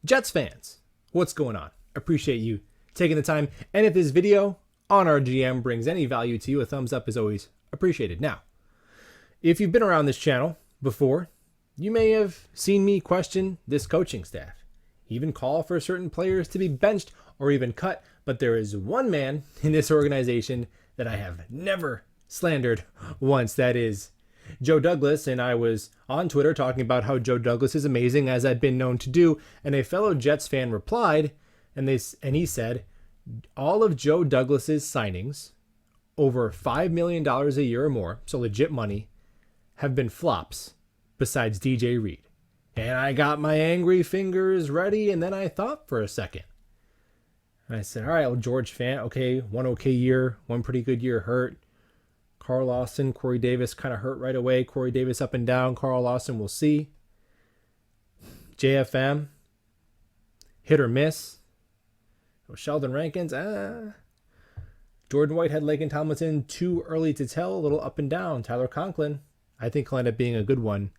Jets fans, what's going on? Appreciate you taking the time. And if this video on our GM brings any value to you, a thumbs up is always appreciated. Now, if you've been around this channel before, you may have seen me question this coaching staff, even call for certain players to be benched or even cut. But there is one man in this organization that I have never slandered once. That is Joe Douglas, and I was on Twitter talking about how Joe Douglas is amazing, as I'd been known to do, and a fellow Jets fan replied, and he said, all of Joe Douglas's signings, over $5 million a year or more, so legit money, have been flops, besides DJ Reed. And I got my angry fingers ready, and then I thought for a second. And I said, all right, well, George Fant, okay, one okay year, one pretty good year hurt. Carl Lawson, Corey Davis kind of hurt right away. Corey Davis up and down. Carl Lawson, we'll see. JFM, hit or miss. Sheldon Rankins, Jordan Whitehead, Laken Tomlinson, too early to tell. A little up and down. Tyler Conklin, I think he'll end up being a good one.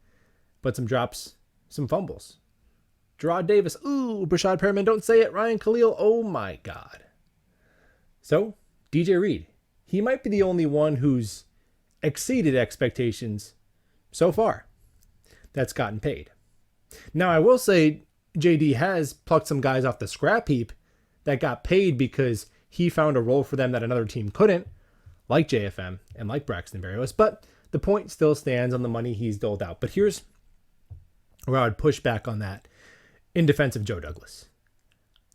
But some drops, some fumbles. Gerard Davis, ooh, Brashad Perriman, don't say it. Ryan Khalil, oh my God. So, DJ Reed, he might be the only one who's exceeded expectations so far that's gotten paid. Now, I will say JD has plucked some guys off the scrap heap that got paid because he found a role for them that another team couldn't, like JFM and like Braxton Berrios. But the point still stands on the money he's doled out. But here's where I would push back on that in defense of Joe Douglas.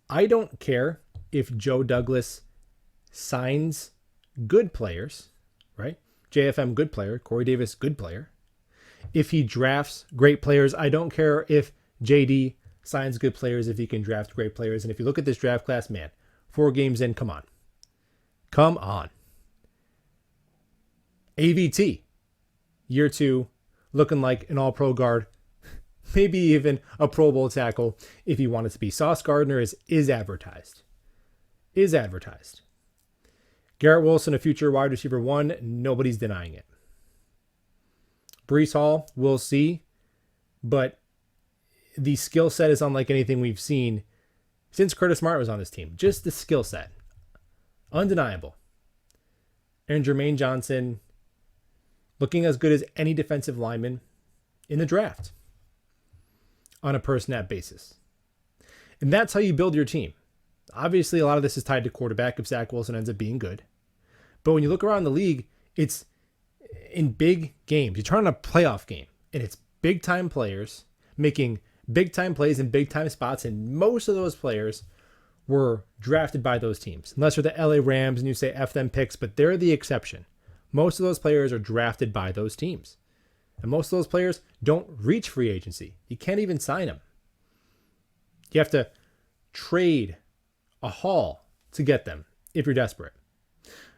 I don't care if Joe Douglas signs good players, right? JFM, good player. Corey Davis, good player. If he drafts great players, I don't care if JD signs good players, if he can draft great players. And if you look at this draft class, man, 4 games in, come on. Come on. AVT, year 2, looking like an all-pro guard, maybe even a Pro Bowl tackle if you want it to be. Sauce Gardner is advertised. Is advertised. Garrett Wilson, a future wide receiver 1, nobody's denying it. Breece Hall, we'll see, but the skill set is unlike anything we've seen since Curtis Smart was on this team. Just the skill set. Undeniable. And Jermaine Johnson looking as good as any defensive lineman in the draft on a per snap basis. And that's how you build your team. Obviously, a lot of this is tied to quarterback if Zach Wilson ends up being good. But when you look around the league, it's in big games. You turn on a playoff game, and it's big-time players making big-time plays in big-time spots, and most of those players were drafted by those teams. Unless you're the LA Rams and you say F them picks, but they're the exception. Most of those players are drafted by those teams. And most of those players don't reach free agency. You can't even sign them. You have to trade a haul to get them if you're desperate.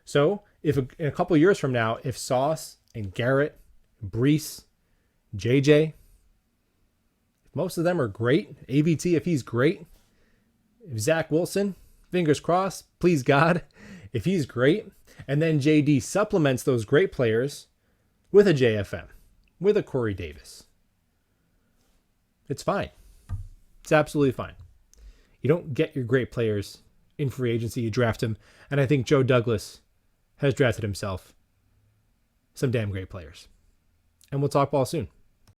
So if in a couple of years from now, if Sauce and Garrett, Breece, JJ, if most of them are great, AVT if he's great, if Zach Wilson, fingers crossed, please God, if he's great, and then JD supplements those great players with a JFM, with a Corey Davis, it's fine. It's absolutely fine. You don't get your great players in free agency, you draft them. And I think Joe Douglas has drafted himself some damn great players. And we'll talk ball soon.